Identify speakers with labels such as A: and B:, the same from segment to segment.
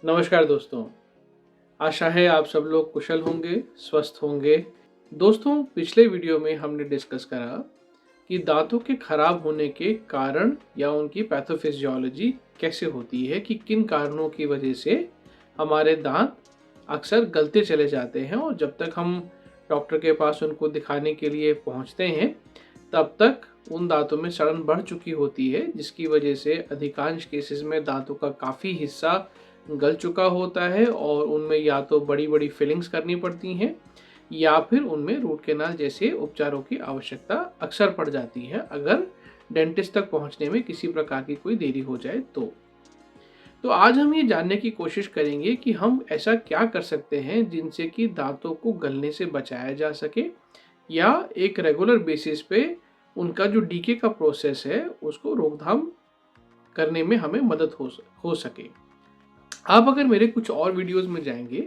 A: नमस्कार दोस्तों। आशा है आप सब लोग कुशल होंगे, स्वस्थ होंगे। दोस्तों, पिछले वीडियो में हमने डिस्कस करा कि दांतों के खराब होने के कारण या उनकी पैथोफिजियोलॉजी कैसे होती है, कि किन कारणों की वजह से हमारे दांत अक्सर गलते चले जाते हैं और जब तक हम डॉक्टर के पास उनको दिखाने के लिए पहुंचते हैं तब तक उन दांतों में सड़न बढ़ चुकी होती है, जिसकी वजह से अधिकांश केसेस में दांतों का काफ़ी हिस्सा गल चुका होता है और उनमें या तो बड़ी बड़ी फिलिंग्स करनी पड़ती हैं या फिर उनमें रूट कैनाल जैसे उपचारों की आवश्यकता अक्सर पड़ जाती है अगर डेंटिस्ट तक पहुंचने में किसी प्रकार की कोई देरी हो जाए तो आज हम ये जानने की कोशिश करेंगे कि हम ऐसा क्या कर सकते हैं जिनसे कि दांतों को गलने से बचाया जा सके या एक रेगुलर बेसिस पे उनका जो डीके का प्रोसेस है उसको रोकथाम करने में हमें मदद हो सके। आप अगर मेरे कुछ और वीडियोस में जाएंगे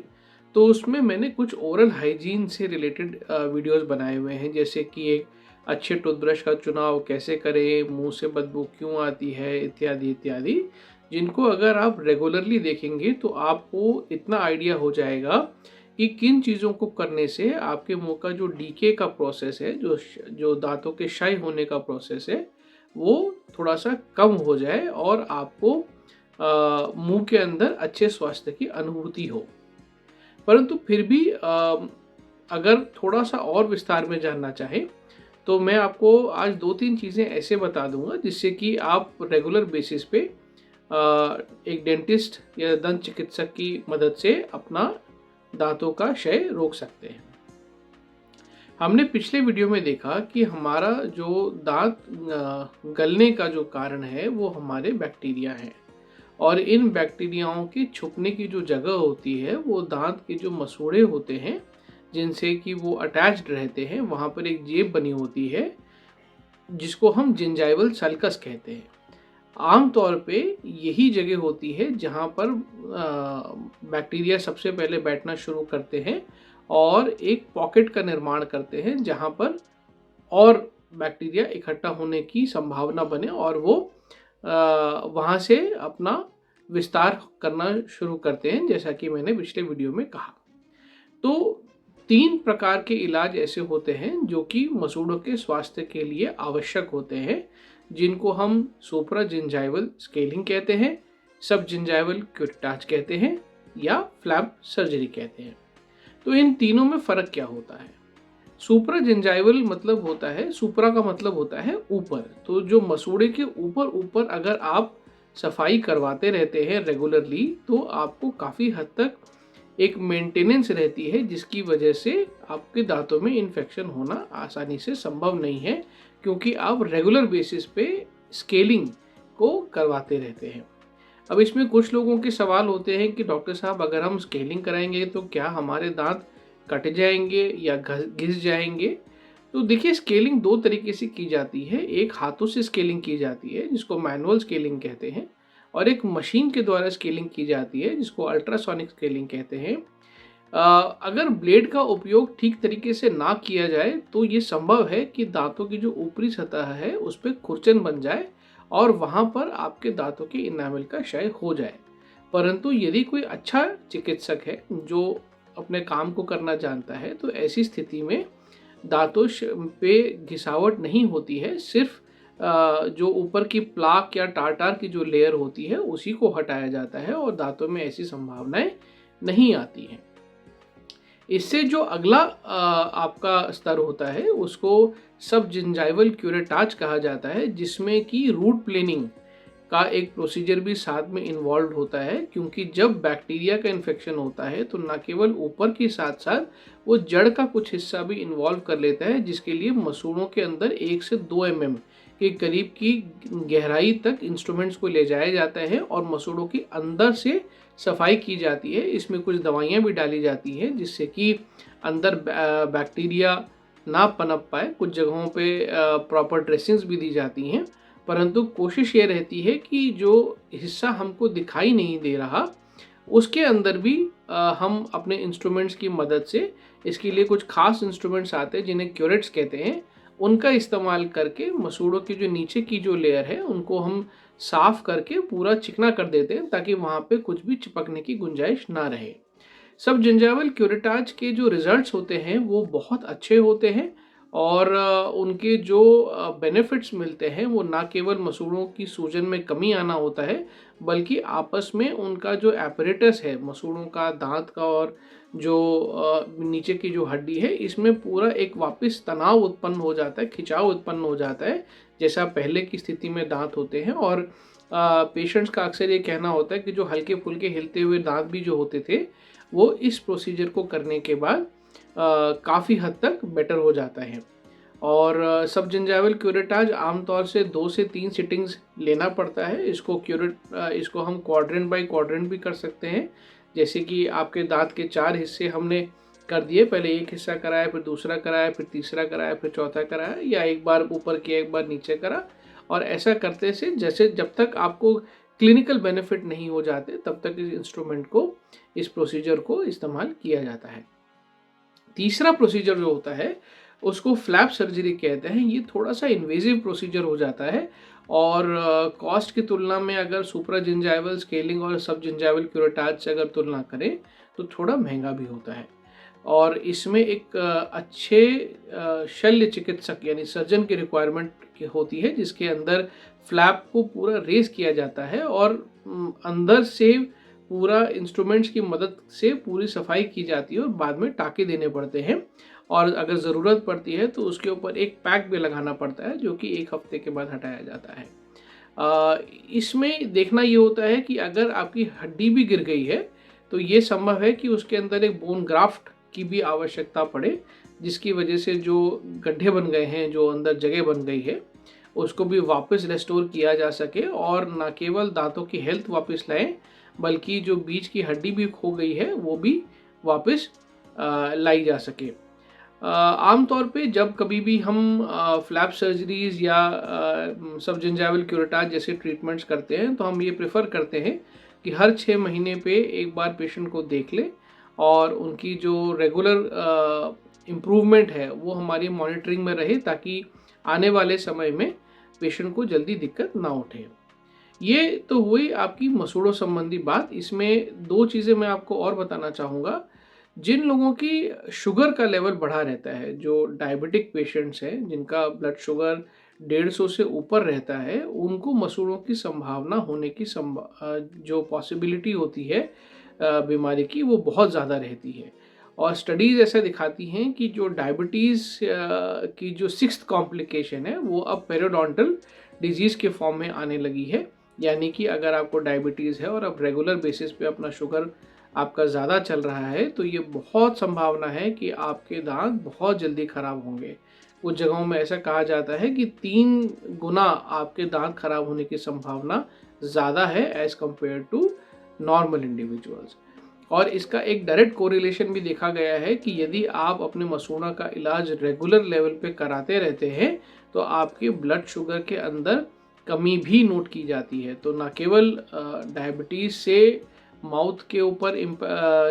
A: तो उसमें मैंने कुछ ओरल हाइजीन से रिलेटेड वीडियोस बनाए हुए हैं, जैसे कि एक अच्छे टूथब्रश का चुनाव कैसे करें, मुंह से बदबू क्यों आती है, इत्यादि इत्यादि, जिनको अगर आप रेगुलरली देखेंगे तो आपको इतना आइडिया हो जाएगा कि किन चीज़ों को करने से आपके मुंह का जो डीके का प्रोसेस है, जो जो दांतों के क्षय होने का प्रोसेस है, वो थोड़ा सा कम हो जाए और आपको मुंह के अंदर अच्छे स्वास्थ्य की अनुभूति हो। परंतु फिर भी अगर थोड़ा सा और विस्तार में जानना चाहें तो मैं आपको आज 2-3 चीज़ें ऐसे बता दूंगा जिससे कि आप रेगुलर बेसिस पे एक डेंटिस्ट या दंत चिकित्सक की मदद से अपना दांतों का क्षय रोक सकते हैं। हमने पिछले वीडियो में देखा कि हमारा जो दांत गलने का जो कारण है वो हमारे बैक्टीरिया हैं और इन बैक्टीरियाओं के छुपने की जो जगह होती है वो दांत के जो मसूड़े होते हैं जिनसे कि वो अटैच्ड रहते हैं, वहाँ पर एक जेब बनी होती है जिसको हम जिंजाइवल सल्कस कहते हैं। आम तौर पे यही जगह होती है जहाँ पर बैक्टीरिया सबसे पहले बैठना शुरू करते हैं और एक पॉकेट का निर्माण करते हैं जहाँ पर और बैक्टीरिया इकट्ठा होने की संभावना बने और वो वहाँ से अपना विस्तार करना शुरू करते हैं, जैसा कि मैंने पिछले वीडियो में कहा। तो 3 प्रकार के इलाज ऐसे होते हैं जो कि मसूड़ों के स्वास्थ्य के लिए आवश्यक होते हैं, जिनको हम सुप्रा जिंजाइवल स्केलिंग कहते हैं, सब जिंजाइवल क्यूरेटाज कहते हैं या फ्लैप सर्जरी कहते हैं। तो इन तीनों में फ़र्क क्या होता है? सुप्रा जिंजाइवल मतलब होता है, सुप्रा का मतलब होता है ऊपर, तो जो मसूड़े के ऊपर ऊपर अगर आप सफाई करवाते रहते हैं रेगुलरली तो आपको काफ़ी हद तक एक मेंटेनेंस रहती है, जिसकी वजह से आपके दांतों में इन्फेक्शन होना आसानी से संभव नहीं है, क्योंकि आप रेगुलर बेसिस पे स्केलिंग को करवाते रहते हैं। अब इसमें कुछ लोगों के सवाल होते हैं कि डॉक्टर साहब, अगर हम स्केलिंग कराएंगे तो क्या हमारे दांत कट जाएंगे या घिस जाएंगे? तो देखिए, स्केलिंग 2 तरीके से की जाती है। एक हाथों से स्केलिंग की जाती है जिसको मैनुअल स्केलिंग कहते हैं और एक मशीन के द्वारा स्केलिंग की जाती है जिसको अल्ट्रासोनिक स्केलिंग कहते हैं। अगर ब्लेड का उपयोग ठीक तरीके से ना किया जाए तो ये संभव है कि दांतों की जो ऊपरी सतह है उस पर खुरचन बन जाए और वहाँ पर आपके दांतों के इनामल का क्षय हो जाए। परंतु यदि कोई अच्छा चिकित्सक है जो अपने काम को करना जानता है तो ऐसी स्थिति में दांतों पे घिसावट नहीं होती है, सिर्फ जो ऊपर की प्लाक या टार्टार की जो लेयर होती है उसी को हटाया जाता है और दांतों में ऐसी संभावनाएं नहीं आती हैं। इससे जो अगला आपका स्तर होता है उसको सब जिंजाइवल क्यूरेटाज कहा जाता है, जिसमें कि रूट प्लेनिंग का एक प्रोसीजर भी साथ में इन्वॉल्व होता है, क्योंकि जब बैक्टीरिया का इन्फेक्शन होता है तो न केवल ऊपर के साथ साथ वो जड़ का कुछ हिस्सा भी इन्वॉल्व कर लेता है, जिसके लिए मसूड़ों के अंदर 1 से 2 mm के करीब की गहराई तक इंस्ट्रूमेंट्स को ले जाया जाता है और मसूड़ों के अंदर से सफाई की जाती है। इसमें कुछ दवाइयाँ भी डाली जाती हैं जिससे कि अंदर बैक्टीरिया ना पनप पाए। कुछ जगहों पे प्रॉपर ड्रेसिंग्स भी दी जाती हैं, परंतु कोशिश ये रहती है कि जो हिस्सा हमको दिखाई नहीं दे रहा उसके अंदर भी हम अपने इंस्ट्रूमेंट्स की मदद से, इसके लिए कुछ खास इंस्ट्रूमेंट्स आते हैं जिन्हें क्यूरेट्स कहते हैं, उनका इस्तेमाल करके मसूड़ों की जो नीचे की जो लेयर है उनको हम साफ करके पूरा चिकना कर देते हैं, ताकि वहाँ पे कुछ भी चिपकने की गुंजाइश ना रहे। सब जिंजावल क्यूरेटाज के जो रिजल्ट्स होते हैं वो बहुत अच्छे होते हैं, और उनके जो बेनिफिट्स मिलते हैं वो ना केवल मसूड़ों की सूजन में कमी आना होता है, बल्कि आपस में उनका जो एपरेटस है मसूड़ों का, दांत का और जो नीचे की जो हड्डी है, इसमें पूरा एक वापस तनाव उत्पन्न हो जाता है, खिंचाव उत्पन्न हो जाता है, जैसा पहले की स्थिति में दांत होते हैं। और पेशेंट्स का अक्सर ये कहना होता है कि जो हल्के फुल्के हिलते हुए दांत भी जो होते थे वो इस प्रोसीजर को करने के बाद काफ़ी हद तक बेटर हो जाता है। और सब जिंजाइवल क्यूरेटाज आमतौर से 2 से 3 सिटिंग्स लेना पड़ता है। इसको हम क्वाड्रेंट बाय क्वाड्रेंट भी कर सकते हैं, जैसे कि आपके दांत के 4 हिस्से हमने कर दिए, पहले एक हिस्सा कराया, फिर दूसरा कराया, फिर तीसरा कराया, फिर चौथा कराया, या एक बार ऊपर किया एक बार नीचे करा। और ऐसा करते से जैसे जब तक आपको क्लिनिकल बेनिफिट नहीं हो जाते तब तक इस इंस्ट्रूमेंट को, इस प्रोसीजर को इस्तेमाल किया जाता है। तीसरा प्रोसीजर जो होता है उसको फ्लैप सर्जरी कहते हैं। ये थोड़ा सा इन्वेजिव प्रोसीजर हो जाता है, और कॉस्ट की तुलना में अगर सुप्राजिंजाइवल स्केलिंग और सब जिंजाइवल क्यूरेटाज से अगर तुलना करें तो थोड़ा महंगा भी होता है। और इसमें एक अच्छे शल्य चिकित्सक यानी सर्जन की रिक्वायरमेंट होती है, जिसके अंदर फ्लैप को पूरा रेस किया जाता है और अंदर से पूरा इंस्ट्रूमेंट्स की मदद से पूरी सफाई की जाती है, और बाद में टाँके देने पड़ते हैं। और अगर ज़रूरत पड़ती है तो उसके ऊपर एक पैक भी लगाना पड़ता है, जो कि 1 हफ्ते के बाद हटाया जाता है। इसमें देखना ये होता है कि अगर आपकी हड्डी भी गिर गई है तो ये संभव है कि उसके अंदर एक बोन ग्राफ्ट की भी आवश्यकता पड़े, जिसकी वजह से जो गड्ढे बन गए हैं, जो अंदर जगह बन गई है, उसको भी वापस रेस्टोर किया जा सके, और न केवल दांतों की हेल्थ वापस लाएं, बल्कि जो बीच की हड्डी भी खो गई है वो भी वापस लाई जा सके। आमतौर पे जब कभी भी हम फ्लैप सर्जरीज या सब जिंजाइवल क्यूरेटाज जैसे ट्रीटमेंट्स करते हैं तो हम ये प्रेफर करते हैं कि हर 6 महीने पे एक बार पेशेंट को देख ले, और उनकी जो रेगुलर इम्प्रूवमेंट है वो हमारी मॉनिटरिंग में रहे, ताकि आने वाले समय में पेशेंट को जल्दी दिक्कत ना उठे। ये तो हुई आपकी मसूड़ों संबंधी बात। इसमें 2 चीज़ें मैं आपको और बताना चाहूँगा। जिन लोगों की शुगर का लेवल बढ़ा रहता है, जो डायबिटिक पेशेंट्स हैं, जिनका ब्लड शुगर 150 से ऊपर रहता है, उनको मसूड़ों की संभावना होने की जो पॉसिबिलिटी होती है बीमारी की, वो बहुत ज़्यादा रहती है। और स्टडीज़ ऐसा दिखाती हैं कि जो डायबिटीज़ की जो 6th कॉम्प्लिकेशन है वो अब पेरियोडोंटल डिजीज़ के फॉर्म में आने लगी है। यानी कि अगर आपको डायबिटीज़ है और अब रेगुलर बेसिस पे अपना शुगर आपका ज़्यादा चल रहा है, तो ये बहुत संभावना है कि आपके दांत बहुत जल्दी खराब होंगे। कुछ जगहों में ऐसा कहा जाता है कि 3 गुना आपके दांत खराब होने की संभावना ज़्यादा है as compare to normal individuals. और इसका एक डायरेक्ट कोरिलेशन भी देखा गया है कि यदि आप अपने मसूड़ा का इलाज रेगुलर लेवल पे कराते रहते हैं तो आपके ब्लड शुगर के अंदर कमी भी नोट की जाती है। तो न केवल डायबिटीज़ से माउथ के ऊपर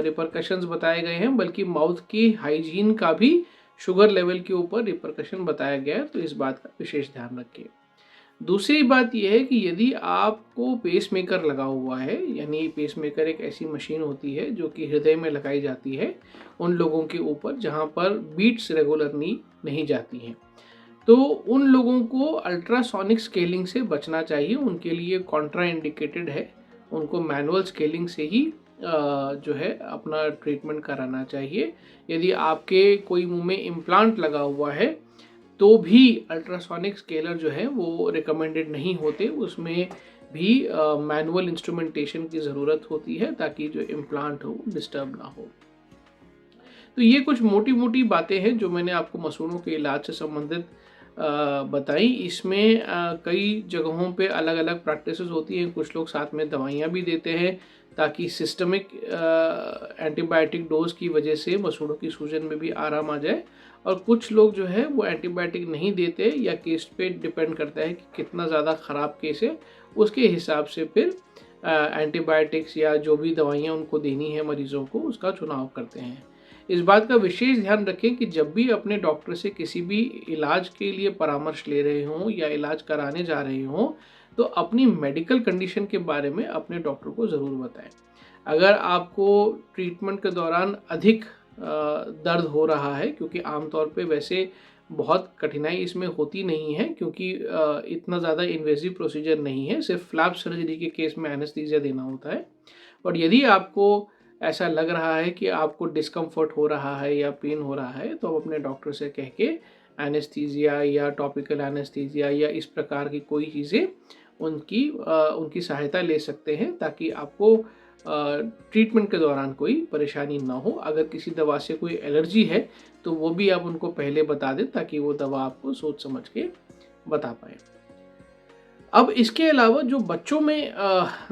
A: रिपरकशंस बताए गए हैं, बल्कि माउथ की हाइजीन का भी शुगर लेवल के ऊपर रिपरकशन बताया गया है, तो इस बात का विशेष ध्यान रखिए। दूसरी बात यह है कि यदि आपको पेसमेकर लगा हुआ है, यानी पेसमेकर एक ऐसी मशीन होती है जो कि हृदय में लगाई जाती है उन लोगों के ऊपर जहां पर बीट्स रेगुलरली नहीं जाती हैं, तो उन लोगों को अल्ट्रासोनिक स्केलिंग से बचना चाहिए। उनके लिए कॉन्ट्रा इंडिकेटेड है, उनको मैनुअल स्केलिंग से ही जो है अपना ट्रीटमेंट कराना चाहिए। यदि आपके कोई मुंह में इम्प्लांट लगा हुआ है तो भी अल्ट्रासोनिक स्केलर जो है वो रिकमेंडेड नहीं होते, उसमें भी मैनुअल इंस्ट्रूमेंटेशन की ज़रूरत होती है ताकि जो इम्प्लांट हो डिस्टर्ब ना हो। तो ये कुछ मोटी मोटी बातें हैं जो मैंने आपको मसूड़ों के इलाज से संबंधित बताई। इसमें कई जगहों पे अलग अलग प्रैक्टिसेस होती हैं। कुछ लोग साथ में दवाइयाँ भी देते हैं ताकि सिस्टमिक एंटीबायोटिक डोज की वजह से मसूड़ों की सूजन में भी आराम आ जाए, और कुछ लोग जो है वो एंटीबायोटिक नहीं देते, या केस पे डिपेंड करता है कि कितना ज़्यादा ख़राब केस है, उसके हिसाब से फिर एंटीबायोटिक्स या जो भी दवाइयाँ उनको देनी है मरीज़ों को उसका चुनाव करते हैं। इस बात का विशेष ध्यान रखें कि जब भी अपने डॉक्टर से किसी भी इलाज के लिए परामर्श ले रहे हों या इलाज कराने जा रहे हों, तो अपनी मेडिकल कंडीशन के बारे में अपने डॉक्टर को ज़रूर बताएं। अगर आपको ट्रीटमेंट के दौरान अधिक दर्द हो रहा है, क्योंकि आमतौर पे वैसे बहुत कठिनाई इसमें होती नहीं है, क्योंकि इतना ज़्यादा इन्वेसिव प्रोसीजर नहीं है, सिर्फ फ्लैप सर्जरी के केस में एनेस्थीसिया देना होता है। और यदि आपको ऐसा लग रहा है कि आपको डिस्कम्फर्ट हो रहा है या पेन हो रहा है, तो आप अपने डॉक्टर से कह के एनेस्थीसिया या टॉपिकल एनेस्थीसिया या इस प्रकार की कोई चीज़ें उनकी सहायता ले सकते हैं, ताकि आपको ट्रीटमेंट के दौरान कोई परेशानी ना हो। अगर किसी दवा से कोई एलर्जी है तो वो भी आप उनको पहले बता दें, ताकि वो दवा आपको सोच समझ के बता पाए। अब इसके अलावा जो बच्चों में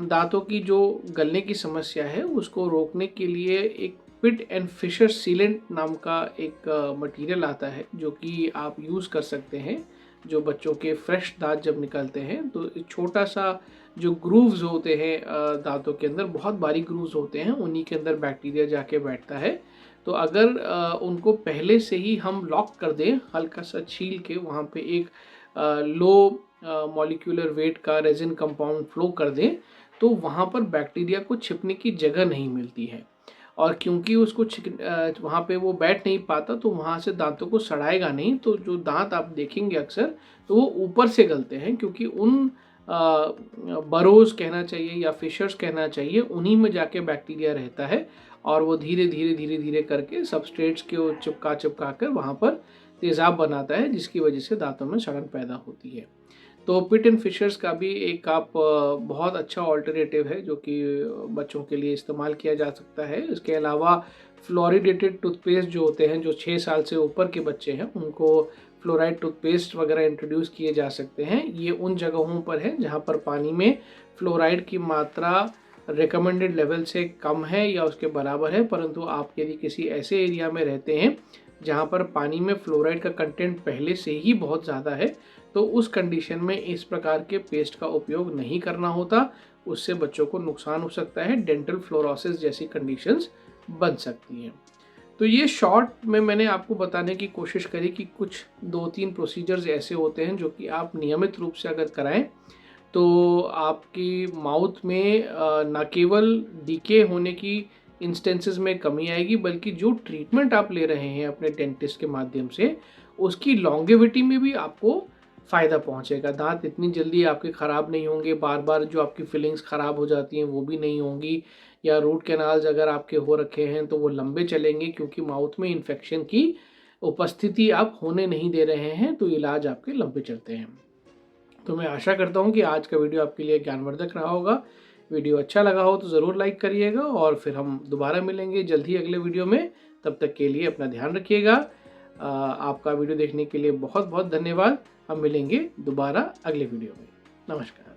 A: दांतों की जो गलने की समस्या है, उसको रोकने के लिए एक पिट एंड फिशर सीलेंट नाम का एक मटेरियल आता है, जो कि आप यूज़ कर सकते हैं। जो बच्चों के फ्रेश दांत जब निकलते हैं, तो छोटा सा जो ग्रूव्स होते हैं दांतों के अंदर, बहुत बारीक ग्रूव्स होते हैं, उन्हीं के अंदर बैक्टीरिया जाके बैठता है। तो अगर उनको पहले से ही हम लॉक कर दें, हल्का सा छील के वहाँ पे एक लो मॉलिक्यूलर वेट का रेजिन कंपाउंड फ्लो कर दें, तो वहाँ पर बैक्टीरिया को छिपने की जगह नहीं मिलती है। और क्योंकि उसको वहाँ पे वो बैठ नहीं पाता, तो वहाँ से दांतों को सड़ाएगा नहीं। तो जो दांत आप देखेंगे अक्सर, तो वो ऊपर से गलते हैं, क्योंकि उन बरोज कहना चाहिए या फिशर्स कहना चाहिए, उन्हीं में जाके बैक्टीरिया रहता है, और वो धीरे धीरे धीरे धीरे करके सबस्ट्रेट्स के चिपका कर वहाँ पर तेज़ाब बनाता है, जिसकी वजह से दांतों में सड़न पैदा होती है। तो पिट एंड फिशर्स का भी एक आप बहुत अच्छा ऑल्टरनेटिव है, जो कि बच्चों के लिए इस्तेमाल किया जा सकता है। इसके अलावा फ्लोरिडेटेड टूथपेस्ट जो होते हैं, जो 6 साल से ऊपर के बच्चे हैं, उनको फ्लोराइड टूथपेस्ट वगैरह इंट्रोड्यूस किए जा सकते हैं। ये उन जगहों पर है जहाँ पर पानी में फ्लोराइड की मात्रा रिकमेंडेड लेवल से कम है या उसके बराबर है, परंतु आप यदि किसी ऐसे एरिया में रहते हैं जहाँ पर पानी में फ्लोराइड का कंटेंट पहले से ही बहुत ज़्यादा है, तो उस कंडीशन में इस प्रकार के पेस्ट का उपयोग नहीं करना होता। उससे बच्चों को नुकसान हो सकता है, डेंटल फ्लोरोसिस जैसी कंडीशंस बन सकती हैं। तो ये शॉर्ट में मैंने आपको बताने की कोशिश करी कि कुछ 2-3 प्रोसीजर्स ऐसे होते हैं जो कि आप नियमित रूप से अगर कराएं, तो आपकी माउथ में न केवल डीके होने की इंस्टेंसेस में कमी आएगी, बल्कि जो ट्रीटमेंट आप ले रहे हैं अपने डेंटिस्ट के माध्यम से, उसकी लॉन्गेविटी में भी आपको फ़ायदा पहुंचेगा। दांत इतनी जल्दी आपके ख़राब नहीं होंगे, बार बार जो आपकी फिलिंग्स ख़राब हो जाती हैं वो भी नहीं होंगी, या रूट कैनाल्स अगर आपके हो रखे हैं तो वो लंबे चलेंगे, क्योंकि माउथ में इन्फेक्शन की उपस्थिति आप होने नहीं दे रहे हैं, तो इलाज आपके लंबे चलते हैं। तो मैं आशा करता हूँ कि आज का वीडियो आपके लिए ज्ञानवर्धक रहा होगा। वीडियो अच्छा लगा हो तो ज़रूर लाइक करिएगा, और फिर हम दोबारा मिलेंगे जल्द ही अगले वीडियो में। तब तक के लिए अपना ध्यान रखिएगा। आपका वीडियो देखने के लिए बहुत बहुत धन्यवाद। हम मिलेंगे दोबारा अगले वीडियो में। नमस्कार।